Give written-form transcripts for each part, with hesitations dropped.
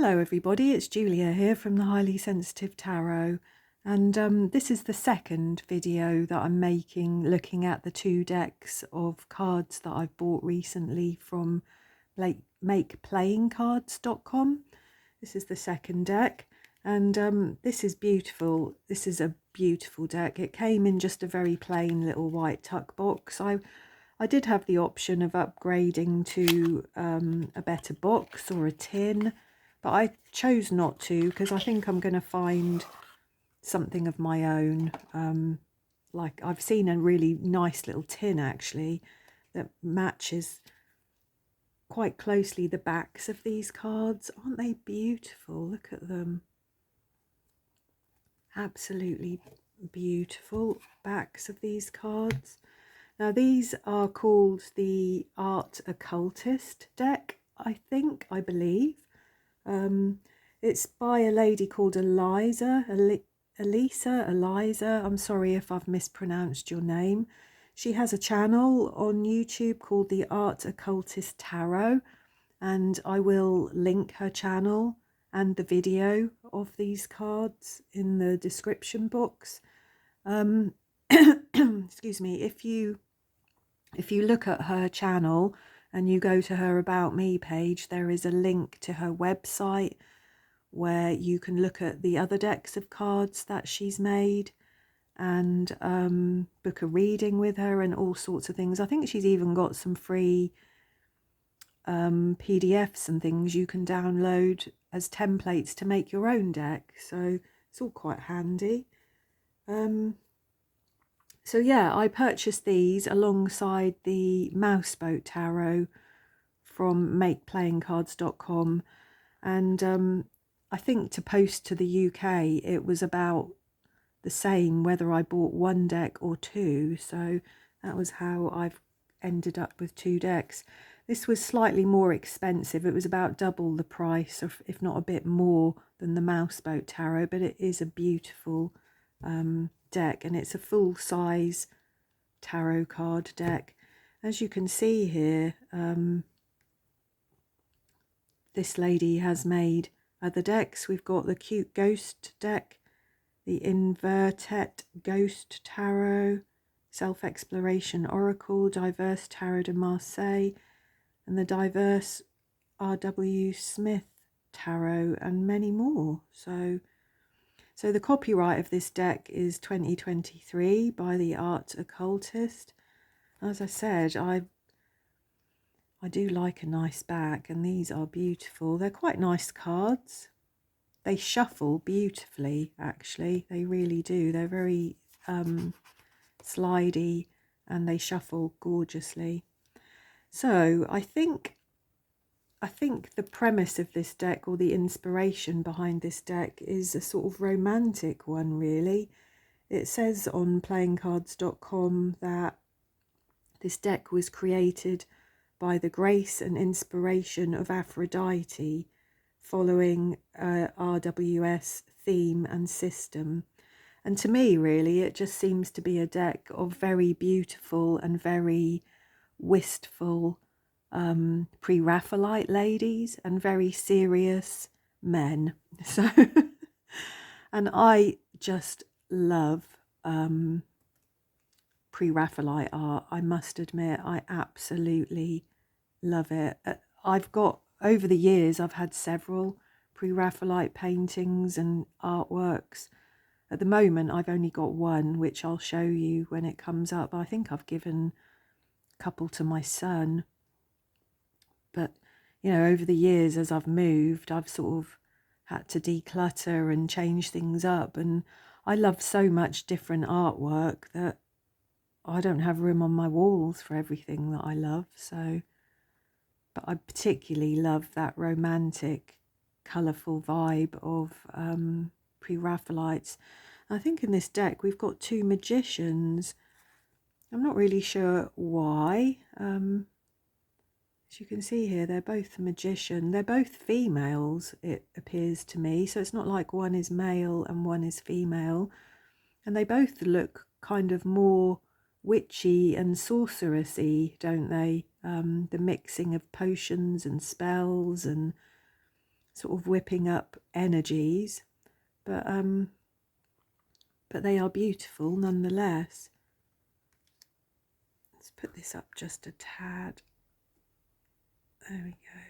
Hello everybody, it's Julia here from the Highly Sensitive Tarot, and this is the second video that I'm making looking at the two decks of cards that I've bought recently from makeplayingcards.com. This is the second deck, and this is beautiful. This is a beautiful deck. It came in just a very plain little white tuck box. I did have the option of upgrading to a better box or a tin, but I chose not to because I think I'm going to find something of my own. Like I've seen a really nice little tin actually that matches quite closely the backs of these cards. Aren't they beautiful? Look at them. Absolutely beautiful backs of these cards. Now these are called the Art Occultist deck, I believe. It's by a lady called Eliza. I'm sorry if I've mispronounced your name. She has a channel on YouTube called the Art Occultist Tarot, and I will link her channel and the video of these cards in the description box. Excuse me, if you look at her channel and you go to her About Me page, there is a link to her website where you can look at the other decks of cards that she's made and book a reading with her and all sorts of things. I think she's even got some free PDFs and things you can download as templates to make your own deck. So it's all quite handy. So yeah, I purchased these alongside the Mouseboat Tarot from makeplayingcards.com, and I think to post to the UK it was about the same whether I bought one deck or two, so that was how I've ended up with two decks. This was slightly more expensive. It was about double the price, or if not a bit more, than the Mouseboat Tarot, but it is a beautiful deck, and it's a full-size tarot card deck. As you can see here, this lady has made other decks. We've got the Cute Ghost deck, the Invertet Ghost Tarot, Self-Exploration Oracle, Diverse Tarot de Marseille, and the Diverse R.W. Smith Tarot, and many more. So the copyright of this deck is 2023 by the Art Occultist. As I said, I do like a nice back, and these are beautiful. They're quite nice cards. They shuffle beautifully, actually. They really do. They're very slidey, and they shuffle gorgeously. So I think the premise of this deck, or the inspiration behind this deck, is a sort of romantic one, really. It says on playingcards.com that this deck was created by the grace and inspiration of Aphrodite, following RWS theme and system. And to me, really, it just seems to be a deck of very beautiful and very wistful pre-Raphaelite ladies and very serious men. So and I just love pre-Raphaelite art, I must admit. I absolutely love it. Over the years I've had several pre-Raphaelite paintings and artworks. At the moment I've only got one, which I'll show you when it comes up. I think I've given a couple to my son. But, you know, over the years as I've moved, I've sort of had to declutter and change things up. And I love so much different artwork that I don't have room on my walls for everything that I love. So, but I particularly love that romantic, colourful vibe of pre-Raphaelites. I think in this deck we've got two magicians. I'm not really sure why. As you can see here, they're both magician. They're both females, it appears to me. So it's not like one is male and one is female. And they both look kind of more witchy and sorceressy, don't they? The mixing of potions and spells and sort of whipping up energies, but they are beautiful nonetheless. Let's put this up just a tad. There we go.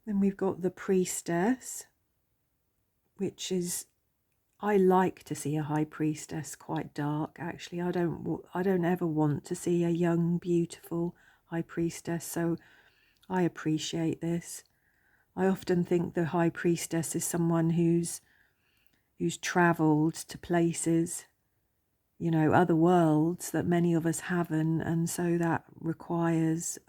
Then we've got the Priestess, which is, I like to see a High Priestess quite dark. Actually, I don't ever want to see a young, beautiful High Priestess. So I appreciate this. I often think the High Priestess is someone who's travelled to places, you know, other worlds that many of us haven't, and so that requires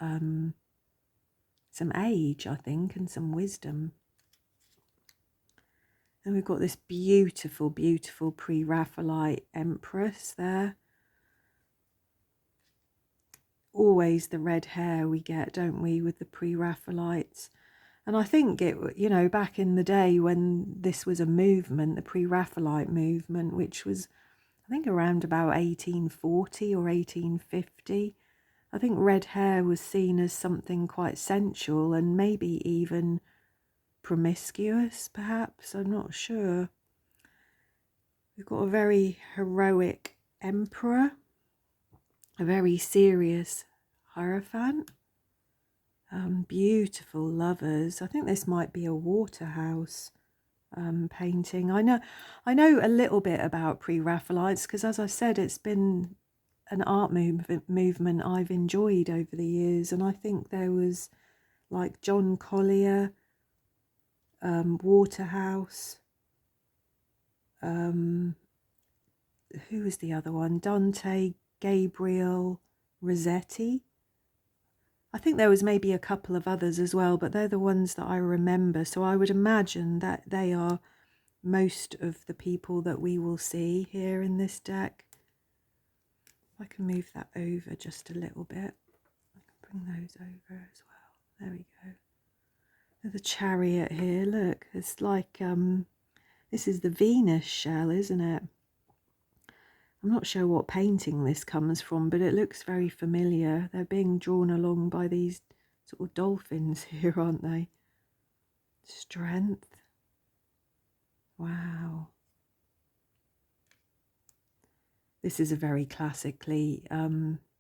some age, I think, and some wisdom. And we've got this beautiful, beautiful pre-Raphaelite Empress there. Always the red hair we get, don't we, with the pre-Raphaelites. And I think it, you know, back in the day when this was a movement, the pre-Raphaelite movement, which was, I think, around about 1840 or 1850, I think red hair was seen as something quite sensual and maybe even promiscuous, perhaps. I'm not sure. We've got a very heroic emperor, a very serious Hierophant, beautiful lovers. I think this might be a Waterhouse painting. I know a little bit about pre-Raphaelites because, as I said, it's been an art movement I've enjoyed over the years, and I think there was like John Collier, Waterhouse, who was the other one? Dante Gabriel Rossetti. I think there was maybe a couple of others as well, but they're the ones that I remember. So I would imagine that they are most of the people that we will see here in this deck. I can move that over just a little bit. I can bring those over as well. There we go. There's the Chariot here. Look, it's like this is the Venus shell, isn't it? I'm not sure what painting this comes from, but it looks very familiar. They're being drawn along by these sort of dolphins here, aren't they? Strength. Wow. This is a very classically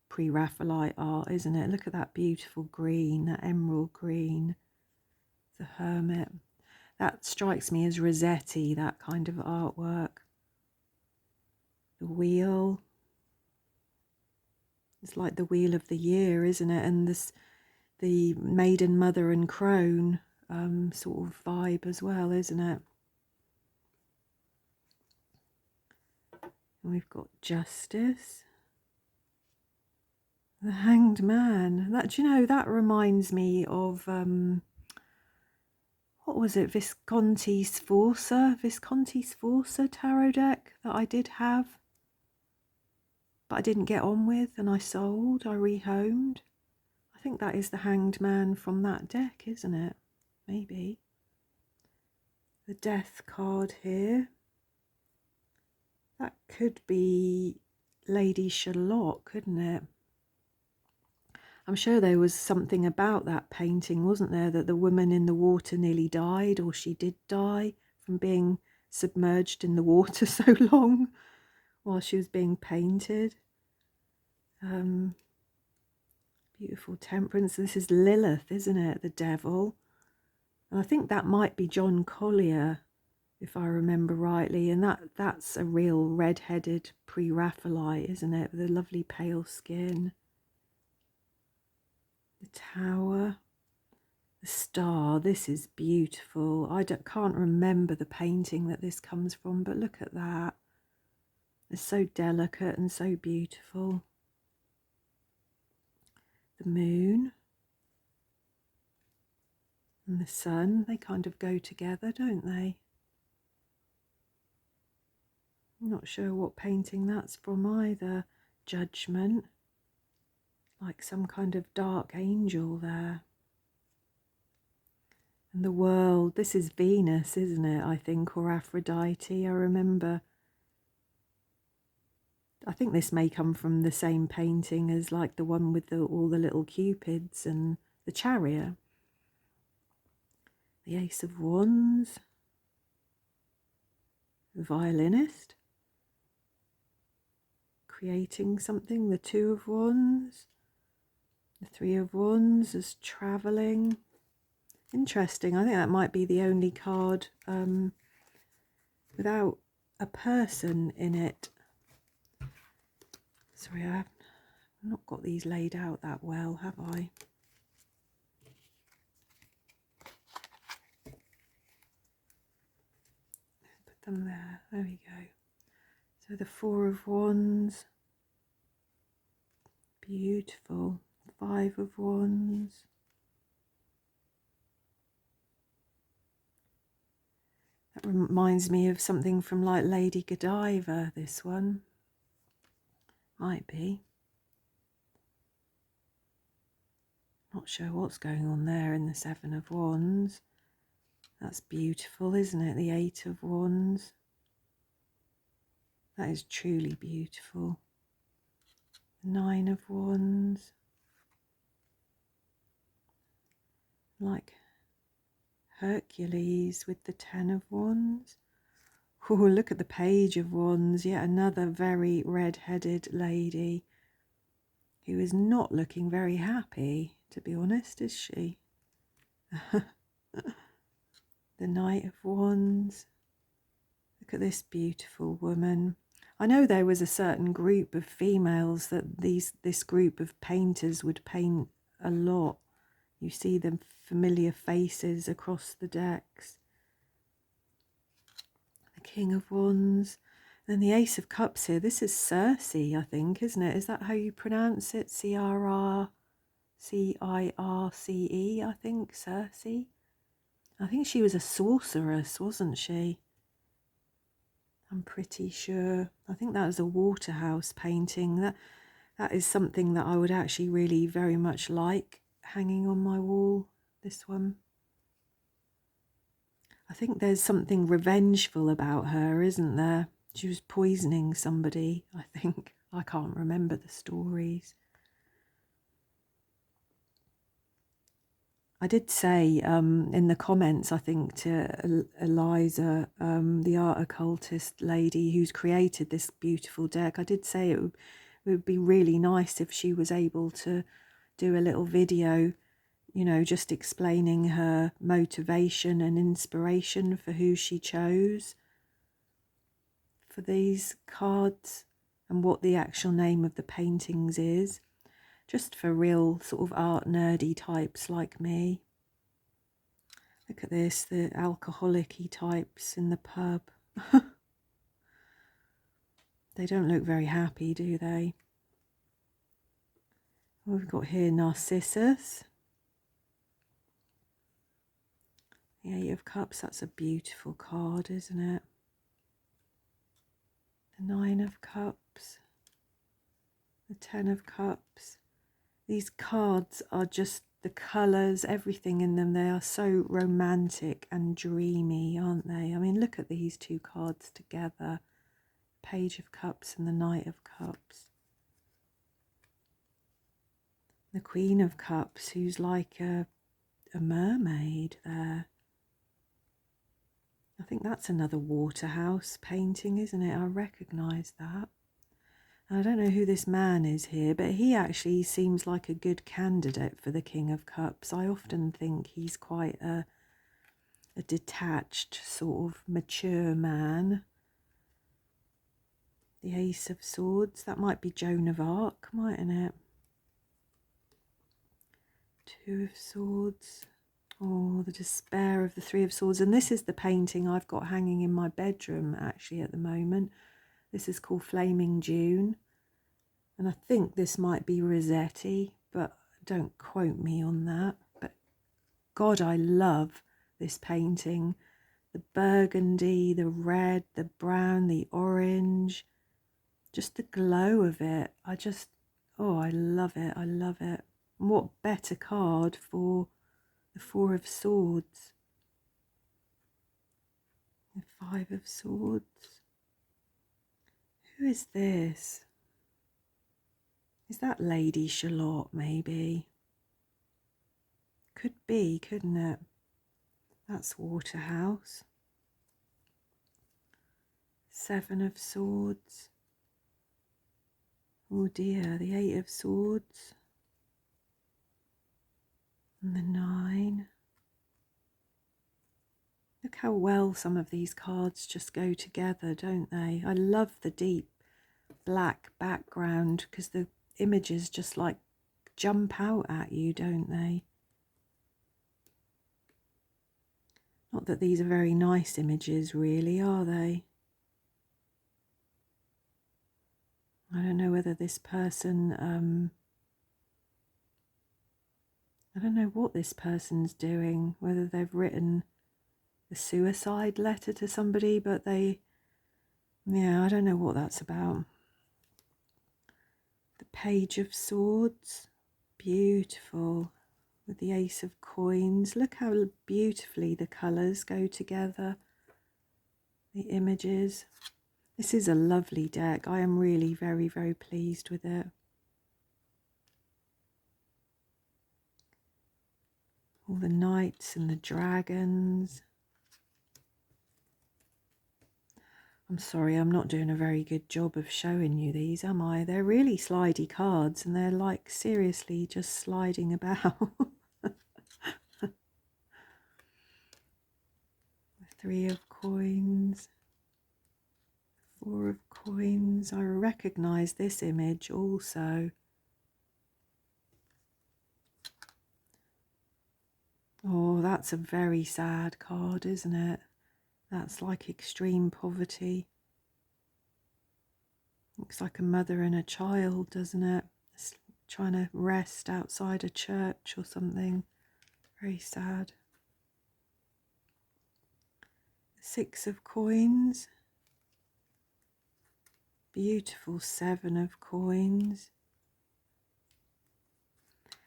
pre-Raphaelite art, isn't it? Look at that beautiful green, that emerald green. The Hermit. That strikes me as Rossetti, that kind of artwork. The wheel. It's like the wheel of the year, isn't it? And this, the maiden, mother and crone sort of vibe as well, isn't it? And we've got Justice. The Hanged Man. That, do you know, that reminds me of what was it? Visconti Sforza tarot deck that I did have, but I didn't get on with, and I sold. I rehomed. I think that is the Hanged Man from that deck, isn't it? Maybe. The Death card here. That could be Lady Shalott, couldn't it? I'm sure there was something about that painting, wasn't there, that the woman in the water nearly died, or she did die from being submerged in the water so long while she was being painted. Beautiful Temperance. This is Lilith, isn't it? The devil. And I think that might be John Collier, if I remember rightly. And that's a real red-headed pre-Raphaelite, isn't it? With a lovely pale skin. The Tower. The Star. This is beautiful. I can't remember the painting that this comes from, but look at that. It's so delicate and so beautiful. The Moon and the Sun, they kind of go together, don't they? I'm not sure what painting that's from either. Judgment, like some kind of dark angel there. And the World, this is Venus, isn't it, I think, or Aphrodite. I remember, I think this may come from the same painting as like the one with all the little cupids and the Chariot. the Ace of Wands, the violinist, creating something, the Two of Wands, the Three of Wands as travelling. Interesting. I think that might be the only card without a person in it. Sorry, I've not got these laid out that well, have I? Put them there. There we go. So the Four of Wands. Beautiful. Five of Wands. That reminds me of something from like Lady Godiva, this one. Might be. Not sure what's going on there in the Seven of Wands. That's beautiful, isn't it? The Eight of Wands. That is truly beautiful. The Nine of Wands. Like Hercules with the Ten of Wands. Oh, look at the Page of Wands. Yet another very red-headed lady who is not looking very happy, to be honest, is she? The Knight of Wands. Look at this beautiful woman. I know there was a certain group of females that this group of painters would paint a lot. You see the familiar faces across the decks. The King of Wands. Then the Ace of Cups here. This is Circe, I think, isn't it? Is that how you pronounce it? C-I-R-C-E, I think, Circe. I think she was a sorceress, wasn't she? I'm pretty sure. I think that was a Waterhouse painting. That is something that I would actually really very much like hanging on my wall, this one. I think there's something revengeful about her, isn't there? She was poisoning somebody, I think. I can't remember the stories. I did say in the comments, I think, to Eliza, the art occultist lady who's created this beautiful deck, I did say it would be really nice if she was able to do a little video, you know, just explaining her motivation and inspiration for who she chose for these cards and what the actual name of the paintings is, just for real sort of art nerdy types like me. Look at this, the alcoholic-y types in the pub. They don't look very happy, do they? What we've got here, Narcissus. The Eight of Cups, that's a beautiful card, isn't it? The Nine of Cups. The Ten of Cups. These cards are just the colours, everything in them, they are so romantic and dreamy, aren't they? I mean, look at these two cards together. Page of Cups and the Knight of Cups. The Queen of Cups, who's like a mermaid there. I think that's another Waterhouse painting, isn't it? I recognise that. I don't know who this man is here, but he actually seems like a good candidate for the King of Cups. I often think he's quite a detached, sort of mature man. The Ace of Swords, that might be Joan of Arc, mightn't it? Two of Swords. Oh, the despair of the Three of Swords. And this is the painting I've got hanging in my bedroom, actually, at the moment. This is called Flaming June. And I think this might be Rossetti, but don't quote me on that. But God, I love this painting. The burgundy, the red, the brown, the orange. Just the glow of it. I love it. I love it. And what better card for the Four of Swords? The Five of Swords. Who is this? Is that Lady Shalott, maybe? Could be, couldn't it? That's Waterhouse. 7 of Swords. Oh dear, the 8 of Swords. And the 9. Look how well some of these cards just go together, don't they? I love the deep black background because the images just like jump out at you, don't they? Not that these are very nice images, really, are they? I don't know whether this person, I don't know what this person's doing, whether they've written a suicide letter to somebody, but yeah, I don't know what that's about. The Page of Swords, beautiful, with the Ace of Coins. Look how beautifully the colours go together, the images. This is a lovely deck. I am really very, very pleased with it. All the knights and the dragons. I'm sorry, I'm not doing a very good job of showing you these, am I? They're really slidey cards and they're like seriously just sliding about. The 3 of Coins. 4 of Coins. I recognise this image also. Oh, that's a very sad card, isn't it? That's like extreme poverty. Looks like a mother and a child, doesn't it? It's trying to rest outside a church or something. Very sad. 6 of Coins. Beautiful 7 of Coins.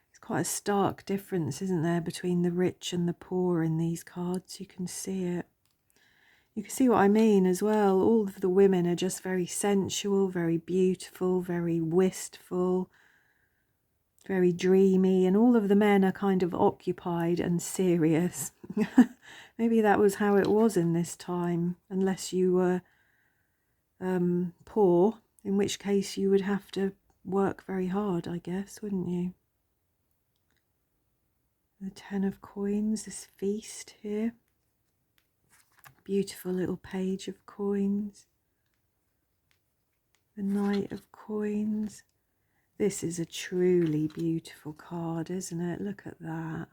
It's quite a stark difference, isn't there, between the rich and the poor in these cards. You can see it. You can see what I mean as well. All of the women are just very sensual, very beautiful, very wistful, very dreamy, and all of the men are kind of occupied and serious. Maybe that was how it was in this time, unless you were poor, in which case you would have to work very hard, I guess, wouldn't you? The 10 of Coins, this feast here. Beautiful little Page of Coins. The Knight of Coins. This is a truly beautiful card, isn't it? Look at that.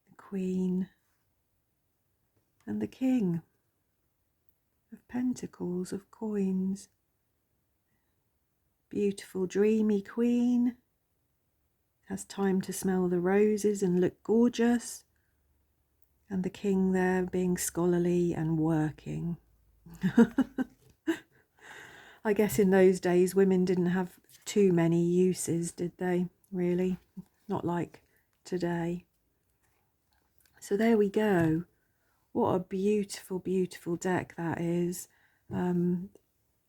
The Queen. And the King of Pentacles, of Coins. Beautiful, dreamy Queen. Has time to smell the roses and look gorgeous. And the King there being scholarly and working. I guess in those days women didn't have too many uses, did they? Really? Not like today. So there we go. What a beautiful, beautiful deck that is. I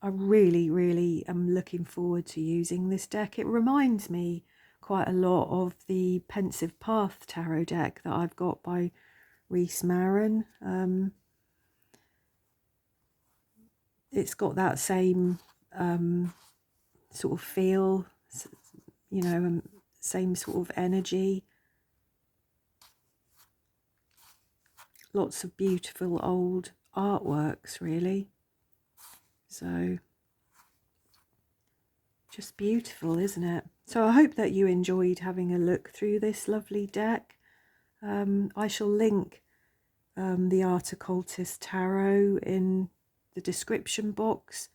really, really am looking forward to using this deck. It reminds me quite a lot of the Pensive Path tarot deck that I've got by Reese Marin. It's got that same sort of feel, you know, same sort of energy. Lots of beautiful old artworks, really. So, just beautiful, isn't it? So I hope that you enjoyed having a look through this lovely deck. I shall link the Art Occultist Tarot in the description box.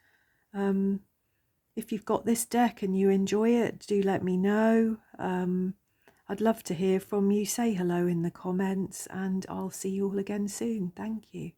If you've got this deck and you enjoy it, do let me know. I'd love to hear from you. Say hello in the comments and I'll see you all again soon. Thank you.